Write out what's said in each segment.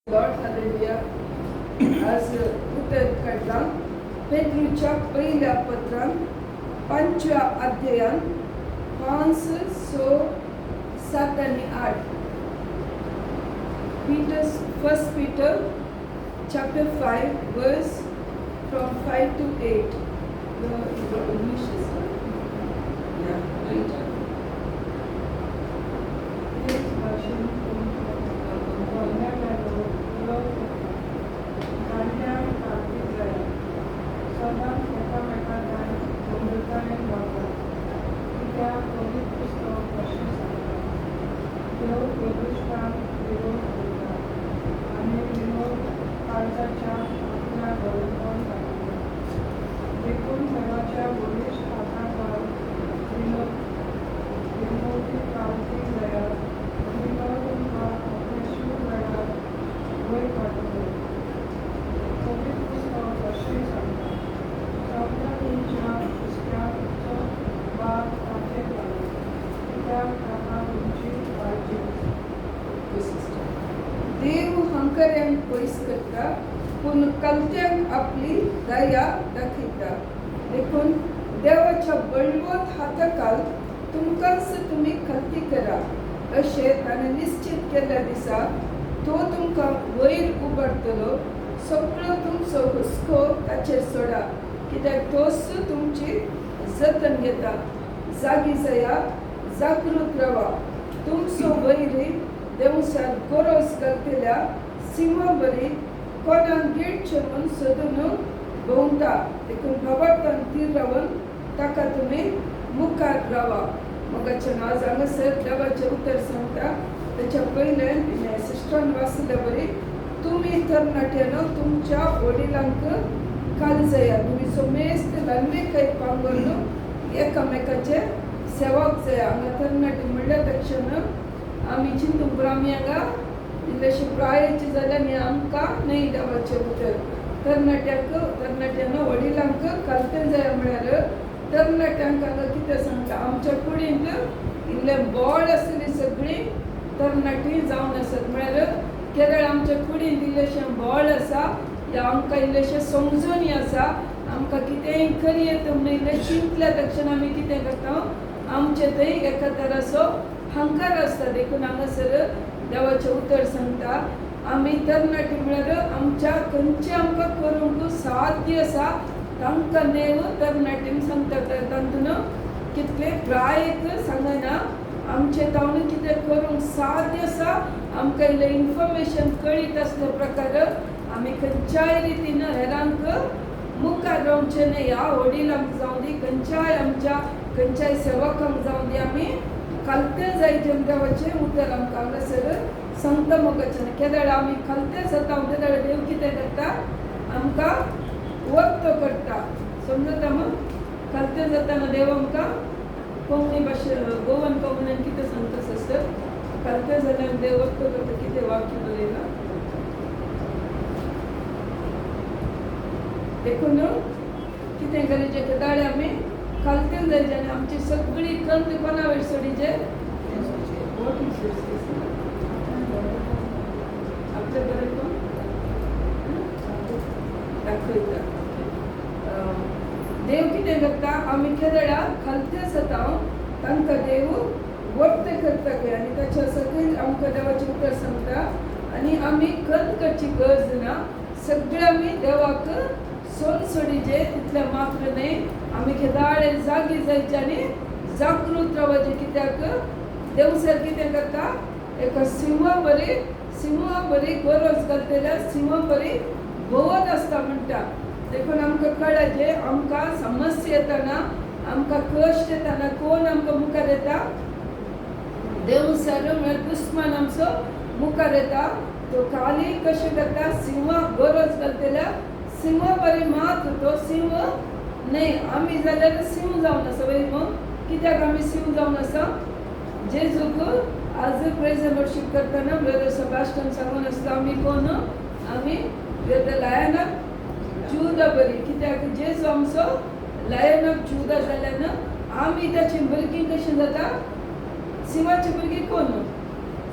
Lord, hallelujah. आज उत्तर काढला पेट्रूच्या पहिल्या पत्रान 5व्या अध्यायान 5, 6, 7 आणि 8. First Peter chapter 5 verse from 5 to 8. English is right. देव हंकऱ्यांक पयस करता पूण कलत्यांक आपली दया दाखयता. देखून देवाच्या बळवत हाताखाल तुमकांच तुमी खंती करा. अशें ताणें निश्चित केल्ल्या दिसा तो तुमकां वयर उबारतलो. सगळो तुमचो हुस्को ताचेर सोडा, कित्याक तोच तुमची जतन घेता. जागी जाया, जागृत रावा. तुमचो वैरी देवसार गरज घालतल्या सिंहा बरी कोणाक गिळचे म्हूण सोदून भोंवता. देखून भावार्थान तीर रावन ताका तुमी मुखार रावा. मोगाचें आज हांगासर देवाचें उतर सांगता. ताच्या पयलें सिस्टरान वाचल्या बरी तुमी तरणाट्यानो तुमच्या वडिलांक काळजया. तुमी सोमेस्त ल्हानवेकाय पांगरून एकामेकाचे सेवक जाया. हांगा तरणाटी म्हणल्या तक्षण आमी चिंतूंक आमी हांगा इल्लेशे प्रायाची जाल्यार न्ही आमकां न्ही देवाचें उतर. तरणाट्यानो वडिलांक कालतें जाय म्हळ्यार तरणाट्यांक हांगा कितें सांगता, आमच्या कुडींत इल्लें बोड आसली सगळीं तरणाटी जावन आसात. म्हळ्यार केरळ आमच्या कुडींत इल्लेशें बोड आसा या आमकां इल्लेशें समजून आसा. आमकां कितेंय करियेत म्हणून इल्लें चिंतल्या तक्षण आमी कितें करता, आमचे थंय एका तराचो हंकार आसता. देखून हांगासर देवाचें उतर सांगता आमी तरणाटी म्हळ्यार आमच्या खंयचें आमकां करूंक साध्य आसा तांकां देव तरणाटीन सांगता. तातूंत कितले प्रायेक सांगना, आमचे तावन कितें करूंक साध्य आसा. आमकां इल्लें इन्फॉर्मेशन कळीत आसल्या प्रकार आमी खंयच्याय रितीन हेरांक मुखार रावचें न्ही. ह्या वडिलांक जावं दी, खंयच्याय सेवकांक जावं दी, आमी कलतें जायचें देवाचें उतर आमकां हांगासर सांगता. मोगाचें केदळ आमी कलतें जाता तेदळ देव कितें करता, आमकां वक्त करता. समजता मग कलतें जाताना देव आमकां कोंकणी भाशेन गोवन कोंकणीन कितें सांगता सर, कलतें जाल्यार देव वक्त करता. कितें वाक्य बरयलां देखून कितें करीचें केदाळे आमी कलतें जायचें आनी आमची सगळी कंत कोणा वयर सोडीचे, आपले बरें कोण दाखयता. देव कितें करता, आमी केदळा कलतें जाता तांकां देव वक्त करता खंय आनी ताच्या सकयल आमकां देवाचें उतर सांगता. आनी आमी कंत करची गरज ना. सगळे आमी देवाक सोन सोडीचे तितलें मात्र न्ही. आमी केदाळे जागी जायचे आनी जागृत रावचे. कित्याक देव सर कितें करता, एका सिंहा बरी गरज घालतल्या सिंहा बरी भोंवत आसता म्हणटा. देखून आमकां कळ्ळें जे आमकां समस्या येताना, आमकां कश्ट येताना कोण आमकां मुखार येता, देव सर म्हळ्यार दुस्मान आमचो मुखार येता. तो खाली कशें करता, सिंहा गरज घालतल्या सिंहा बरी मात तो सिंह न्ही. आमी जाल्यार सिंह जावन आसा वय. मग कित्याक आमी सिंह जावन आसा, जेजूक आज प्रेज एंड वर्शीप करतना ब्रदर सेबास्टियन सांगून आसता आमी कोण, आमी द लायन ऑफ जुदा बरी. कित्याक जेजू आमचो लायन ऑफ जुदा जाल्यार आमी ताची भुरगीं कशीं जाता, सिंहाची भुरगीं कोण,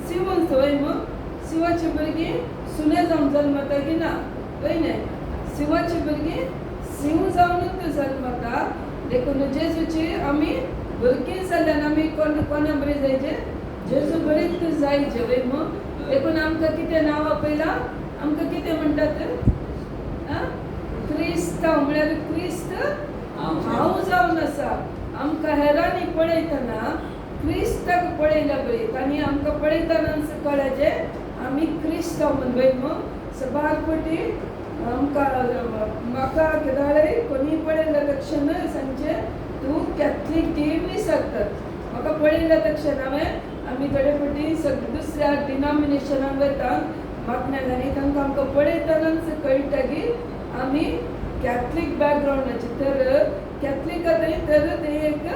सिंह वय मग सिंहाची भुरगीं सुने जावन जल्मता की ना पळय न्ही सिंहाची भुरगीं सिंह जावनूच जल्मता देखून जेजूची आमी भुरगीं जाल्यान आमी कोणा बरी जायचे जेजू बरीच जायचे वय मग देखून आमकां कितें नांव आपयलां आमकां कितें म्हणटात क्रिस्तांव म्हळ्यार क्रिस्त हांव जावन आसा आमकां हेरांनी पळयतना क्रिस्ताक पळयल्या बरी आनी आमकां पळयतना कळ्ळें जे आमी क्रिस्तांव म्हण वय मग बारपटी म्हाका केदाळे कोणी पळयल्या तक्षण सांगचे तूं कॅथलीक ती विसरतात म्हाका पळयल्या तक्षण आमी थोडे फावटी दुसऱ्या डिनॉमिनेशनाक वता मागण्याक आनी तांकां आमकां पळयतनाच कळटा की आमी कॅथलीक बॅकग्रावंडाचे तर कॅथलिकांतय तर ते एक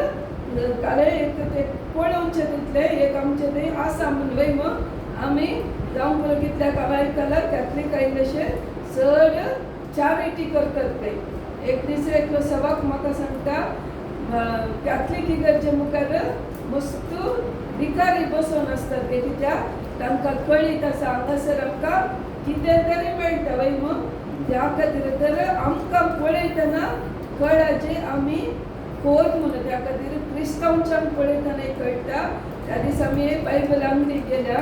काले एक ते पळोवचे तितले एक आमचे थंय आसा म्हण वय मग आमी जावं पळय कितल्याक हांवें आयकलां कॅथलीक आयिल्लेशे चड चॅरिटी करतात थंय एक दीस एकलो सवाक म्हाका सांगता कॅथलीक इगर्जे मुखार मस्त भिकारी बसून आसतात ते कित्याक तांकां कळीत आसा हांगासर आमकां कितें तरी मेळटा वय मग त्या खातीर तर आमकां पळयतना कळ्ळा जे आमी कोण म्हणून त्या खातीर क्रिस्तांवच्यांक पळयतना कळटा त्या दीस आमी बायबल अंगडीक गेल्या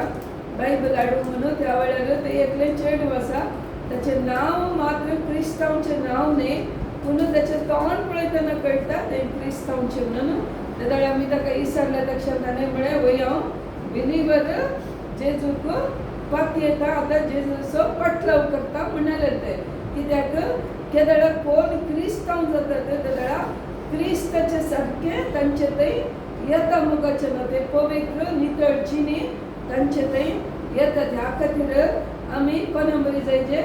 बायबल हाडूंक म्हणून त्या वेळार ते एकलें चेडूं आसा ताचें नांव मात्र क्रिस्तांवचें नांव न्ही पूण ताचें तोंड पळयतना कळटा तें क्रिस्तांवचें म्हणून तेदळे आमी ताका विचारल्या तक्षण ताणें म्हळें वय हांव बिलीवर जेजूक पाती येता आतां जेजूचो पाटलाव करता म्हणालें ते कित्याक केदळा कोण क्रिस्तांव जातात तेदळा क्रिस्ताचे सारकें तांचे थंय येता मुखाचें ते पवित्र नितळ जिणी तांचे थंय येतात ह्या खातीर आमी कोणा बरी जायचे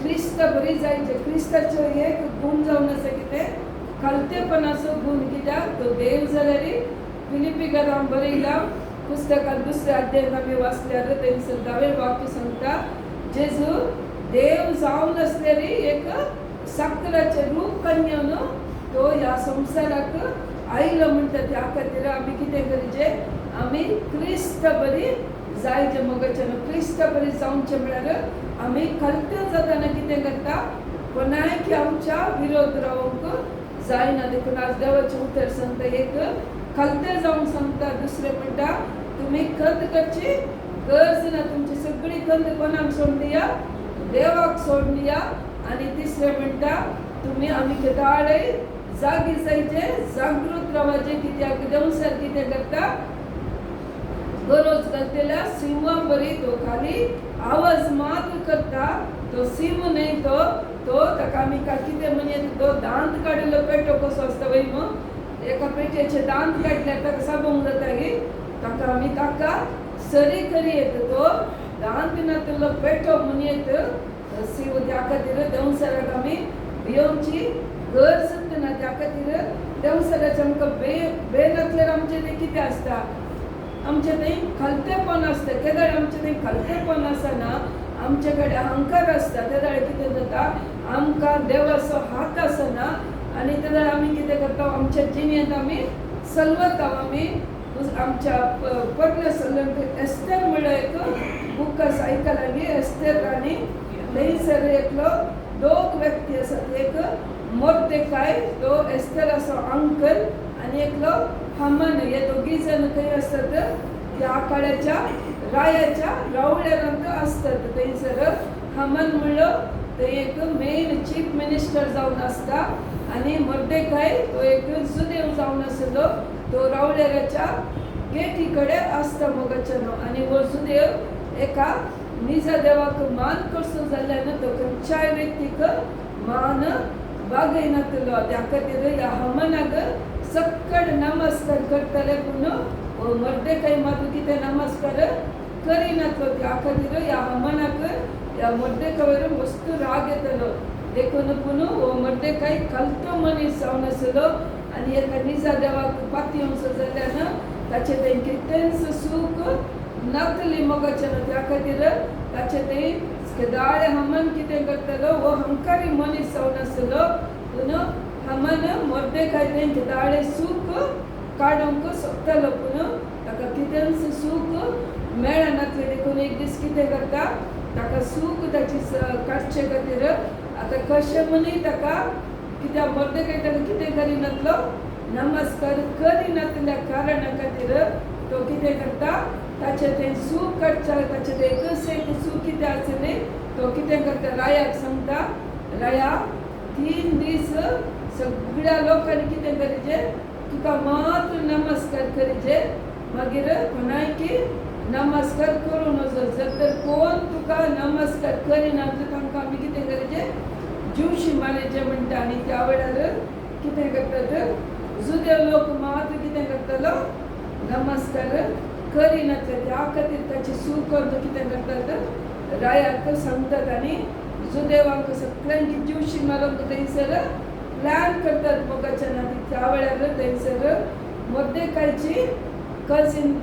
क्रिस्त बरी जायचे क्रिस्ताचो एक गूण जावन आसा कितें खालतेपणाचो गूण कित्याक तो देव जाल्यार फिलिपिकार हांव बरयला पुस्तकांत दुसऱ्या अध्यायात आमी वाचल्यार थंयसर 10वें वाक्य सांगता जेजू देव जावन आसल्यार एक साकराचें रूप कन्यान तो ह्या संवसाराक आयलो म्हणटा त्या खातीर आमी कितें करचें आमी क्रिस्त बरी जायचे मोगाचें क्रिस्त बरी जावचें म्हळ्यार आमी खालत्यो जाताना कितें करता कोणायक आमच्या विरोध रावंक जायना देखून आज देवाचें उतर सांगता एक खालते जावन सांगता दुसरें म्हणटा तुमी खंत करची गरज ना तुमची सगळी खंत कोणाक सोडून दिया देवाक सोडून दिया आनी तिसरें म्हणटा तुमी आमी केदाळय जागी जायचे जागृत रावचे कित्याक देवसर कितें करता गरज घालतेल्या सिंहा बरी तो खाली आवाज मात करता तो सिंह न्हय तो ताका आमी कितें म्हणया तो दांत काडिल्लो पेटो कसो आसता वय मग एका पेटयेचे दांत काडल्यार ताका साबूंक जाता गे ताका आमी ताका सरी करीत तो दांत नातिल्लो पेटो म्हणयत सिंह त्या खातीर देवसराक आमी भियोवची गरज ना त्या खातीर देवसराचें आमकां बे नातल्यार आमचें तें कितें आसता आमचें थंय खालतेपण आसता केदाळ आमचें थंय खालतेपण आसना आमचे कडेन अहंकार आसता तेदाळ कितें जाता आमकां देवाचो हात आसना आनी तेदाळ आमी कितें करता आमच्या जिणेंत आमी चलवता आमी आमच्या पडल्या चलवंत एस्तेर म्हणल्यार एक बूक आसा आयकलां गे एस्तेर आनी थंयसर एकलो दोग व्यक्ती आसात एक मोर्देकाय तो एस्तेराचो अंकल आनी एकलो हामान हे दोगी जण खंय आसतात त्या आखाड्याच्या रायाच्या रावळ्यारांत आसतात थंयसर हामान म्हणलो थंय एक मेन चीफ मिनिस्टर जावन आसता आनी मोर्देकाय तो एक जुदेव जावन आसलो तो रावळ्याराच्या गेटी कडेन आसता मोगाच्यानो आनी हो जुदेव एका निजा देवाक मान करचो जाल्यार तो खंयच्याय व्यक्तीक मान बागयनातलो त्या खातीर ह्या हामानाक सक्कड नमस्कार करतले पूण मोर्देकाय मात्र कितें नमस्कार करिनातलो त्या खातीर ह्या हामानाक ह्या मोर्देकायेर मस्त राग येतलो देखून पूण हो मोर्देकाय खालतो मनीस जावन आसलो आनी एका निजा देवाक पातयेवचो जाल्यार ताचें तें कितेंच सूख नातली मोगाचें त्या खातीर ताचें तें केदाळे हामान कितें करतलो हो हंकारी मनीस जावन आसलो पूण हामान मोर्देकाय तें केदाळे सूख काडूंक सोदतालो पूण ताका कितेंच सूख मेळनातलें देखून एक दीस कितें करता ताका सूख ताची काडचे खातीर आतां कशें मनी ताका कित्याक मोर्देकाय ताका कितें करिनातलो नमस्कार करिनातल्या कारणा खातीर तो कितें करता ताचें तें सूख काडच्या ताचें तें एकच एक सूख कितें आसलें तो कितें करता रायाक सांगता राया 3 दीस सगळ्या लोकांनी कितें करीचें तुका मात्र नमस्कार करीचे मागीर कोणाय की नमस्कार करूं नजो जर तर कोण तुका नमस्कार करिना तर तांकां आमी कितें करीचें जीवशी मारचें म्हणटा आनी त्या वेळार कितें करतात जुदेव लोक मात्र कितें करतलो नमस्कार करिनातले त्या खातीर ताची सूख करून कितें करतात रायाक सांगतात आनी जुदेवांक सगळ्यांची जीवशी मारूंक थंयसर प्लॅन करतात मोगाच्या नाती त्या वेळार थंयसर मोर्देकायची कझिन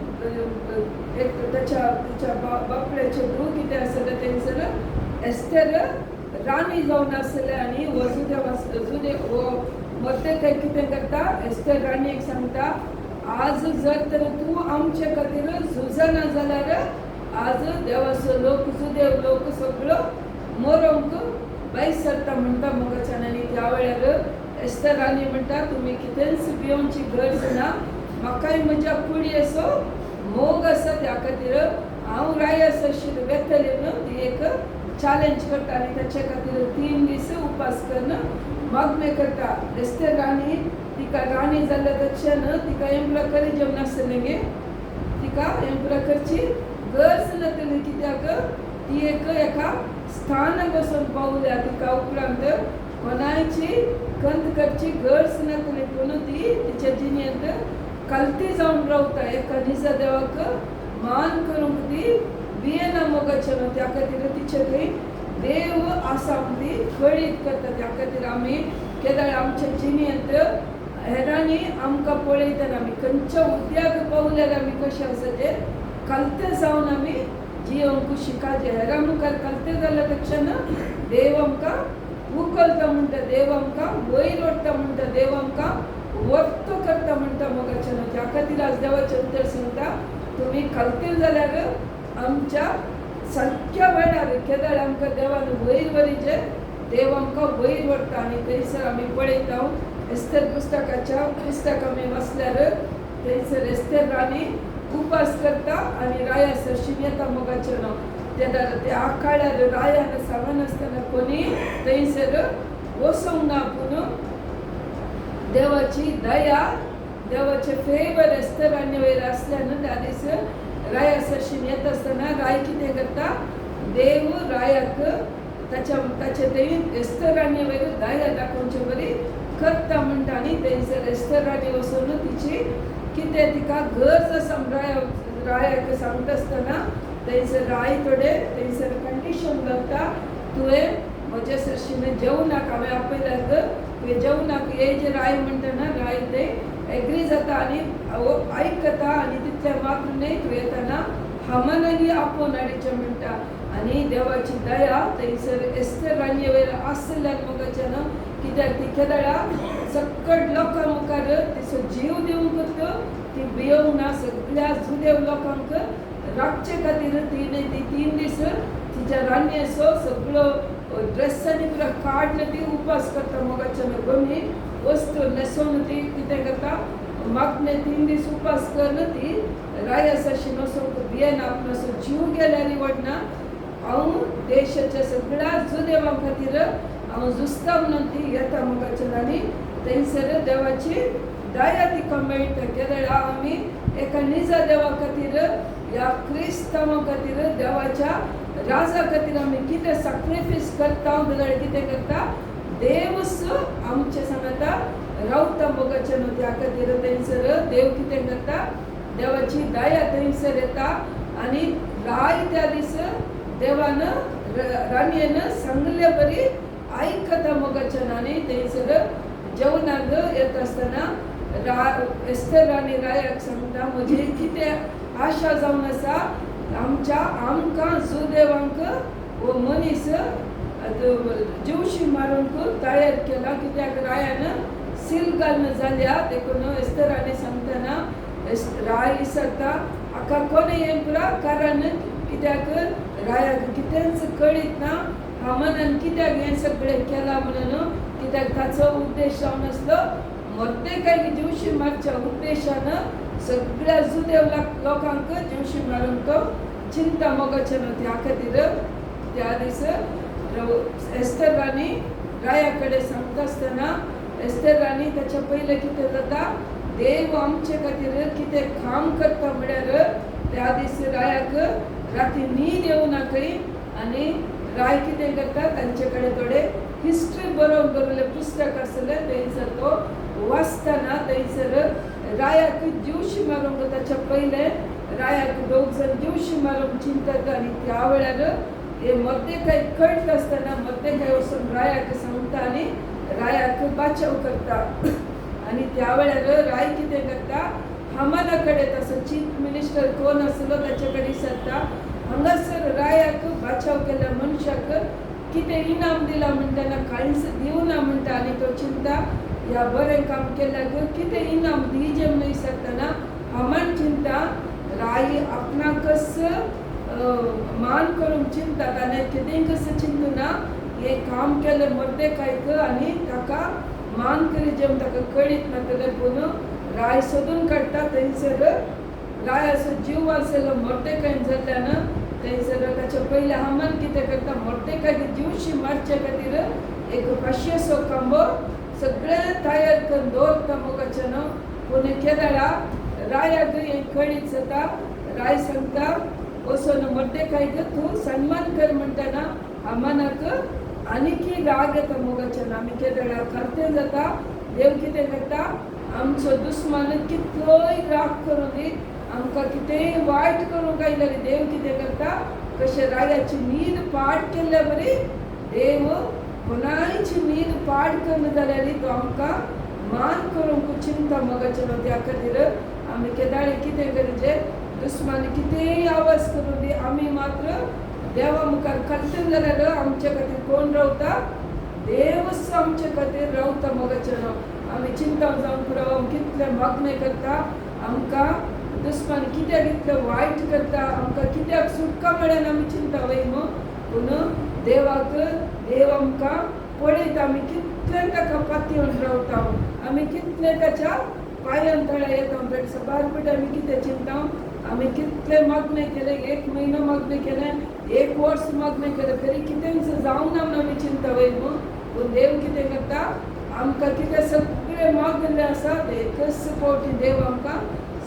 एक त्याच्या बापड्याचे भू कितें आसलें थंयसर एस्तेर राणी जावन आसलें आनी हो जुदेव हो मोर्देकाय कितें करता एस्तेर राणीक सांगता आज जर तर तूं आमचे खातीर झुजना जाल्यार आज देवाचो लोक जुदेव लोक सगळो मरोंक भायर सरता म्हणटा मोगाच्यान आनी त्या वेळार एस्तेर राणी म्हणटा तुमी कितेंच भिवची गरज ना म्हाकाय म्हज्या कुडी असो मोग आसा त्या खातीर हांव रायस आशिल्लें बेतलेन ती एक चॅलेंज करता आनी ताचे खातीर 3 दीस उपास करून मागणें करता एस्तेर राणी तिका राणी जाल्या तशें तिका हें प्रकारे जेवण नासलें गे तिका हें प्रकारची गरज नासली कित्याक ती एक एका स्थान बसून पावल्या तिका उपरांत कोणायची कंत करची गरज नासली पूण ती तिच्या जिणेंत कल्ती जावन रावता एका निजा देवाक मान करूंक ती भियेना मोगाचें त्या खातीर तिचे थंय देव आसा ती कळीत करता त्या खातीर आमी केदाळ आमच्या जिणेंत हेरांनी आमकां पळयतना आमी खंयच्या उद्द्याक पावल्यार आमी कशें आसा ते कल्ते जावन आमी जियोंक शिकाचें हेरां मुखार कल्ते जाल्या पेक्षा देव आमकां उखलता म्हणटा देव आमकां वयर ओडटा म्हणटा देव आमकां वर्त करता म्हणटा मोगाचें त्या खातीर आज देवाचें उतर सांगता तुमी कल्ते जाल्यार आमच्या सारक्या वेळार केदाळ आमकां देवान वयर व्हरीचें देव आमकां वयर व्हरता आनी थंयसर आमी पळयता एस्तेर पुस्तक आमी वाचल्यार थंयसर एस्तेर राणी उपास करता आनी राया सरशीन येता मोगाचें त्या काळार रायान सांगनासतना कोणी थंयसर वचोंक ना पूण देवाची दया देवाचे फेवर एस्तेर राणी वयर आसल्यान त्या दीस राया सरशीन येता आसतना राय कितें करता देव रायाक ताचे थंय एस्तेर राणी वयर दया दाखोवचे बरी करता म्हणटा आनी थंयसर एस्तेर राणी वचून तिची कितें तिका गरज आसा रायाक सांगता आसतना थंयसर राय थोडे थंयसर कंडिशन घालता तुवें म्हजे सरशीन जेवणाक हांवें आपयल्यार तुवें जेवणाक हे जे राय म्हणटना राय तें एग्री जाता आनी आयकता आनी तितले मात्र न्हय तूं येतना हामानागी आपोवन हाडचें म्हणटा आनी देवाची दया थंयसर एस्तेर राणये वयर आसल्यान मोगाचें कित्याक ती केदाळा सकट लोकां मुखार तिचो जीव दिवंक ती भियोंक ना सगळ्या जुदेव लोकांक राखचे खातीर ती 3 दीस तिच्या रान्येचो सगळो ड्रेसांनी पुरो काडून ती उपास करता मोगाचें गमी वस्तू न्हेसोवन ती कितें करता मागणे 3 दीस उपास करून ती राया सरशीन वचोंक भियेना आपणाचो जीव गेल्यार वडना हांव देशाच्या सगळ्या जुदेवां खातीर हांव झुजता म्हणून ती येता मोगाचें आनी थंयसर देवाची दया तिका मेळटा केदाळा आमी एका निजा देवा खातीर ह्या क्रिस्तांवां खातीर देवाच्या राजा खातीर आमी कितें सॅक्रिफायस करता जाल्यार कितें करता देवच आमचे सांगता रावता मोगाचें त्या खातीर थंयसर देव कितें करता देवाची दया थंयसर येता आनी राय त्या दीस देवान राणयेन सांगले बरी आयकता मोगाचें आनी थंयसर जेवणाक येता आसतना एस्तेर राणी रायाक सांगता म्हजी कितें आशा जावन आसा आमकां जुदेवांक हो मनीस जीवशी मारूंक तयार केला कित्याक रायान सील घालून जाल्या देखून एस्तेर राणी सांगतना राय विसरता हाका कोणें हें पुरा कारण कित्याक रायाक कितेंच कळीत ना हामानान कित्याक हें सगळें केलां म्हणून, कित्याक ताचो उद्देश जावन आसलो मोर्देकायक जीवशी मारच्या उद्देशान सगळ्या जुदेव लोकांक जीवशी मारून तो चिंता मोगाचे न्हू. त्या खातीर त्या दीस एस्तर राणी राया कडेन सांगता आसतना एस्तर राणी ताच्या पयलें कितें जाता, देव आमचे खातीर कितें काम करता म्हळ्यार त्या दीस रायाक राती न्हीद येवना खंय. आनी राय कितें करता, तांचे कडेन थोडे हिस्ट्री बरोवले पुस्तक आसलें, थंयसर तो वाचतना थंयसर रायाक जीवशी मारूंक ताच्या पयलें रायाक दोग जाण जीवशी मारूंक चिंततात. आनी त्या वेळार हे मोर्देकाय कळट आसतना मोर्देकाय वचून रायाक सांगता आनी रायाक बाचाव करता. आनी त्या वेळार राय कितें करता, हामाना कडेन ताचो चीफ मिनिस्टर कोण आसलो ताचे कडेन सरता. हांगासर रायाक बाचाव केल्ल्या मनशाक कितें इनाम दिला म्हणटना कांयच दिवना म्हणटा. आनी तो चिंता ह्या बरें काम केल्याक कितें इनाम दिवचें म्हणून विचारतना हामान चिंता राय आपणाकच मान करूंक चिंतात आनी कितें कसं चिंतना हें काम केलें मोर्देकायक आनी ताका मान करी जेवन ताका कळीत नातलें. पूण राय सोदून काडटा. थंयसर राय असो जीव आसलो मोर्देकायन जाल्ल्यान थंयसर ताच्या पयलीं हामान कितें करता, मोर्देकायक जीवशी मारचे खातीर एक 500 खांबो सगळें तयार करून दवरता मोगाचें. पूण केदारा रायाक हें कळीत जाता. राय सांगता वचून मोर्देकायक तूं सन्मान कर म्हणटना हामानाक आनीकय राग येता मोगाचें. आमी केदारा करतें जाता, देव कितें करता, आमचो दुस्मान कितलोय राग करूं दी, आमकां कितेंय वायट करूंक आयलें देव कितें करता, कशें रायाची न्हीद पाड केल्ल्या बरी देव कोणायची न्हीद पाड करना जाल्यार तो आमकां मान करूंक चिंता मोगाचें. त्या खातीर आमी केदारी कितें करचें, दुस्मान कितेंय आवाज करूं दी, आमी मात्र देवा मुखार करतें जाल्यार आमचे खातीर कोण रावता, देवच आमचे खातीर रावता मोगाचें. आमी चिंता जावन पुरो कितलें मग्न करता, आमकां दुस्मान कित्याक इतलें वायट करता, आमकां कित्याक सुटका मेळना आमी चिंता वयम. पूण देवाक देव आमकां पळयता, आमी कितलें ताका पातयेवन रावता, आमी कितलें ताच्या पांयां तळा येता. ताच्या बारपेट आमी कितें चिंता, आमी कितलें मग्न केलें, 1 म्हयनो मग्न केलें, 1 वर्स मग्न केलें, तरी कितेंच जावना म्हूण आमी चिंता वयम. पूण देव कितें करता, आमकां कितें सगळें मग्न आसा एकच फावटी देव आमकां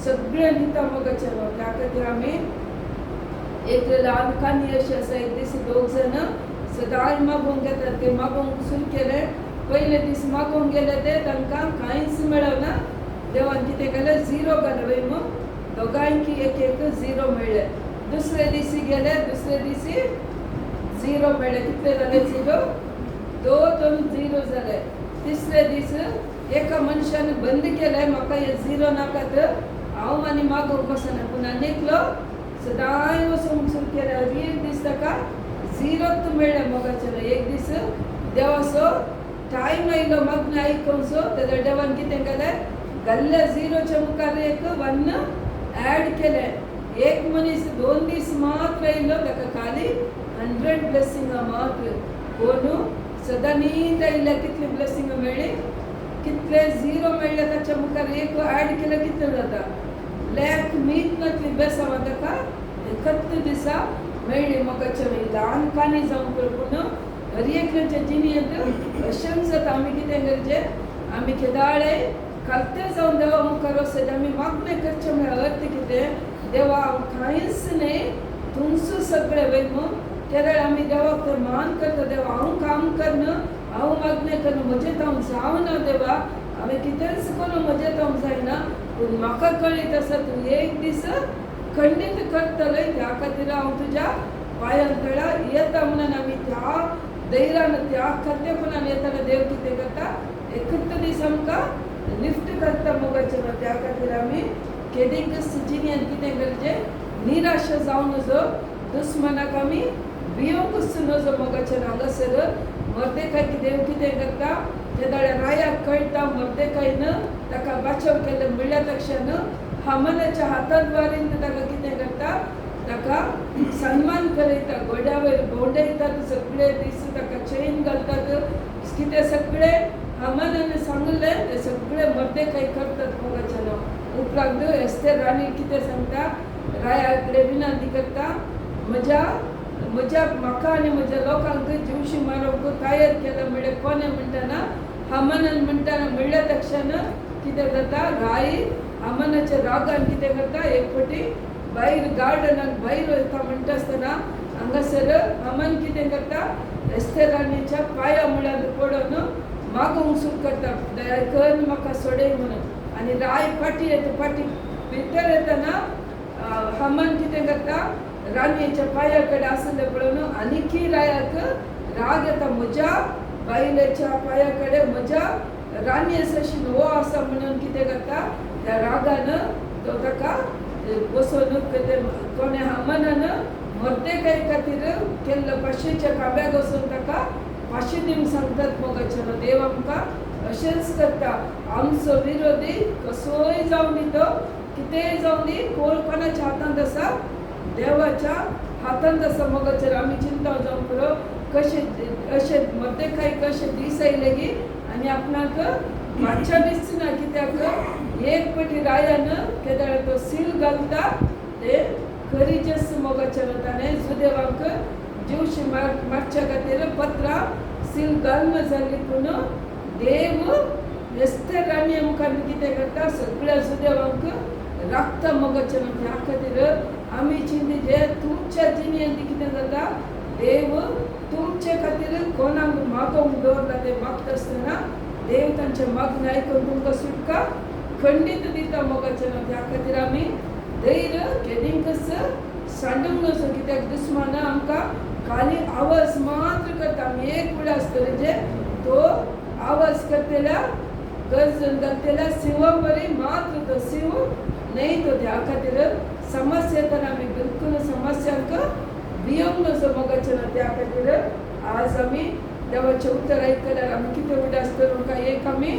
सगळें दिता मोगाचें. त्या खातीर आमी एक ल्हान काणी अशी आसा, एक दीस दोग जाण सदांच मागोवंक घेतात. ते मागोवंक सुरू केलें. पयले दीस मागोवंक गेले ते तांकां कांयच मेळना. देवान कितें केलें, 0 घालें वयम, दोगांयकी एक 0 मेळ्ळे. दुसरे दिसी गेले, दुसरे दिसी 0 मेळ्ळे. कितले जाले 0? 2 0 जाले. तिसरे दीस एका मनशान बंद केलें, म्हाका हे 0 नाकात, हांव आनी मागोवंक वचना. पूण आनीकलो सदांच वचूंक सुरू केलें. एक दीस ताका 0च मेळ्ळें मोगाचें. एक दीस देवाचो टायम आयलो मग्न आयकोंचो, जाल्यार देवान कितें केलें, घाल्ल्या 0च्या मुखार एक 1 ऍड केलें. एक मनीस 2 दीस मात्र येयलो, ताका खाली 100 ब्लेसिंगां मात्र. पूण सदां न्हीद आयल्या कितली ब्लेसिंगां मेळ्ळी, कितले 0 मेळ्ळे ताच्या मुखार एक ऍड केलं, कितलें जाता, लॅक मीत नातली बेसांवां ताका 71 दिसा मेळ्ळी मोगाचें. ल्हान काणी जावं पूण हर एकल्याच्या जिणेंत अशेंच जाता. आमी कितें करचें, आमी केदाळे खालते जावन देवा मुखार वचचें, आमी मागणें करचें. म्हळ्यार अर्थ कितें, देवा हांव कांयच न्ही, तुमचो सगळें वयम. केदाळ आमी देवाक मान करता, देवा हांव काम करना, हांव मागणें करना, म्हजें हांव जावना देवा, हांवें कितेंच करून म्हजें हांव जायना. पूण म्हाका कळीत आसा तूं एक दीस खंडीत करतलें, त्या खातीर हांव तुज्या पांयां तळा येता म्हणून आमी त्या धैर्यान त्या खातेपणान येताना देव कितें करता, 71 दीस आमकां लिफ्ट करता मोगाचें. त्या खातीर आमी केदीकच जिणेंत कितें करचें, निराश जावन नजो, दुस्मानाक आमी भियोंकूच नजो मोगाचें. हांगासर मोर्देकायक देव कितें करता, केदाळे रायाक कळटा मोर्देकायन ताका बाचाव केलें म्हणल्या तक्षण हामानाच्या हातांत वारीन ताका कितें करता, ताका सन्मान करयता, गोड्या वयर भोंवडयतात, सगळे दीस ताका चेन घालतात, कितें सगळे हामानान सांगलें ते सगळे मर्देकाय करतात मोगाचें. उपरांत एस्तेर राणी कितें सांगता, राया कडेन विनंती करता, म्हाका आनी म्हज्या लोकांक जीवशी मारूंक तयार केला म्हणजे कोणे म्हणटाना हामानान म्हणटाना म्हणल्या तक्षण कितें जाता, राय हामानाच्या रागान कितें करता, एक फावटी भायर गार्डनाक भायर वयता म्हणटा आसतना हांगासर हामान कितें करता, एस्तेर राणीच्या पांया मुळार पडून मागूंक सुरू करता, दया कर म्हाका सोडय म्हणून. आनी राय फाटी येता, भितर येतना हामान कितें करता, राणयेच्या पांया कडेन आसले पळोवन आनीकय रायाक राग येता, म्हज्या बायलेच्या पांया कडेन म्हज्या राणी आशिल्ली हो आसा म्हणून कितें करता, त्या रागान तो ताका बसोवन कोणे हामानान मर्देकाय खातीर केल्लो फाशीच्या काब्याक वचून ताका फाशी दिवंक सांगतात मोगाचें. देव आमकां अशेंच करता, आमचो विरोधी कसोय जावं दी, तो कितेंय जावं दी, कोणाच्या हातांत आसा, देवाच्या हातांत आसा मोगाचेर. आमी चिंता जावं पुरो कशें अशें मर्देकाय कशें दीस आयले गी आनी आपणाक मातशें दिसना, कित्याक एक फावटी रायान केदार तो सील घालता, ते करीचेस मोगाचेर ताणें सुदैवाक जीवशी मारच्या खातीर पत्रां सील घालना जाली, पूण देव एस्तेर राणी आमकां कितें करता, सगळ्या सुदैवाक राखता मोगाचेर. ह्या खातीर आमी चिंतीचे तुमच्या जिणेंत कितें जाता, देव तुमचे खातीर कोणाक मागोवंक दवरला, ते मागता आसतना देव तांचे मागणें आयकून तुमकां सुटका खंडीत दिता मोगाचेर. ह्या खातीर आमी धैर्य केदींकच सांडूंक नजो, कित्याक दुस्माना आमकां खाली आवाज मात्र करता. आमी एक वेळ आसतले जे तो आवाज करतेल्या गर्जन घालतेल्या सिंवा बरी मात्र तो सिंह नाही तो. त्या खातीर समस्या येतना आमी बिलकुल समस्यांक भियोंक नजो मोगाचें. त्या खातीर आज आमी देवाचें उतर आयकल्यार आमी कितें उदास करूं काय, एक आमी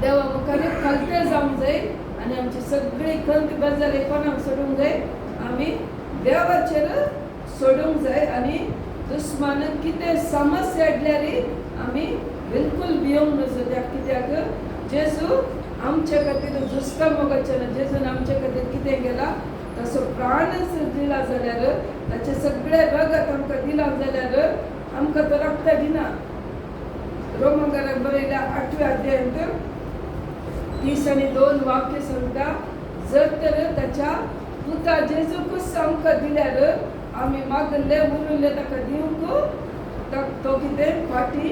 देवा मुखार खालते जावंक जाय आनी आमची सगळी खंत बेजार कोणाक सोडूंक जाय, आमी देवाचेर सोडूंक जाय. आनी दुस्मान कितें समस्या हाडल्यारय आमी बिलकुल भियोंक नजो. कित्याक जेजू आमचे खातीर झुजता मोगाचें. जेजून आमचे खातीर कितें केला, ताचो प्राणच दिला जाल्यार, ताचे सगळे रगत आमकां दिला जाल्यार आमकां तो रगत दिना. रोमांकाराक बरयल्या 8व्या अध्यायांत 30 आनी 2 वाक्य सांगता, जर तर ताच्या पुता जेजूकूच आमकां दिल्यार आमी मागले उरले ताका दिवंक तो कितें फाटी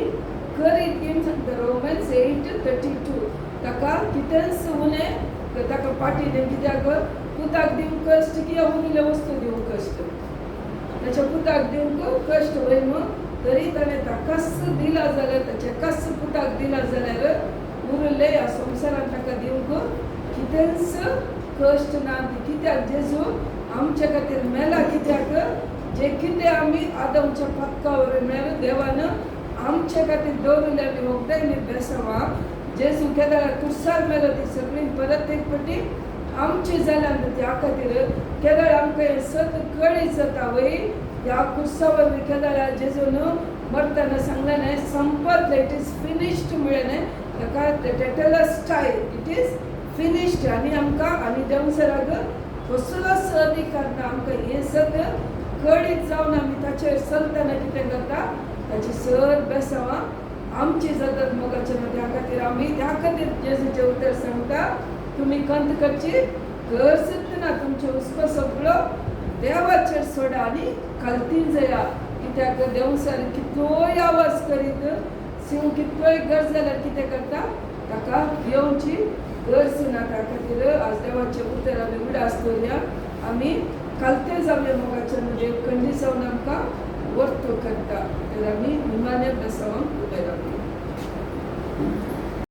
करीत घेवन सांगता. रोमन्स 8:32 ताका कितेंच उणें ताका फाटी दिवन, कित्याक पुताक दिवंक कश्ट की उरिल्ले वस्तू दिवंक कश्ट, ताच्या पुताक दिवंक कश्ट वयम, तरी ताणें ताकाच दिला जाल्यार, ताच्या कस पुताक दिला जाल्यार उरले ह्या संवसारांत ताका दिवंक कितेंच कश्ट ना. कित्याक जेजू आमचे खातीर मेला, कित्याक जे कितें आमी आदमच्या पत्का वयर मेळ देवान आमचे खातीर दवरले आमी वखदायनी बेसांवां. जेजू केदार कुर्सार मेलो, ती सगळीं परत एक फावटी आमची जाल्यार त्या खातीर केदार आमकां हें सत कळीत जाता वय. ह्या कुर्सा वयर केदार जेजून मरतना सांगलें न्हय, संपत, इट इज फिनिश्ड म्हळें न्हय, ताका टेटेलस्टाय, इट इज फिनिश्ड. आनी आमकां आनी देवसराक कसलोच अधिकार ना. आमकां हें सत कळीत जावन आमी ताचेर चलतना कितें करता, ताची सर बेसांवां आमची जातात मोगाचें. त्या खातीर आमी त्या खातीर जेजूचें उतर सांगता, तुमी खंत करची गरज ना, तुमचो हुस्को सगळो देवाचेर सोडा आनी खालती जया. कित्याक देवसर कितलोय आवाज करीत, सिंह कितलोय गरज जाल्यार कितें करता, ताका भियोवची गरज ना. त्या खातीर आज देवाचें उतर आमी उडास दवरया, आमी खालते जावया मोगाचें. देव खंडी जावन आमकां वर्त करता. तर आमी निमाणे बेसांवांक उबे रावया.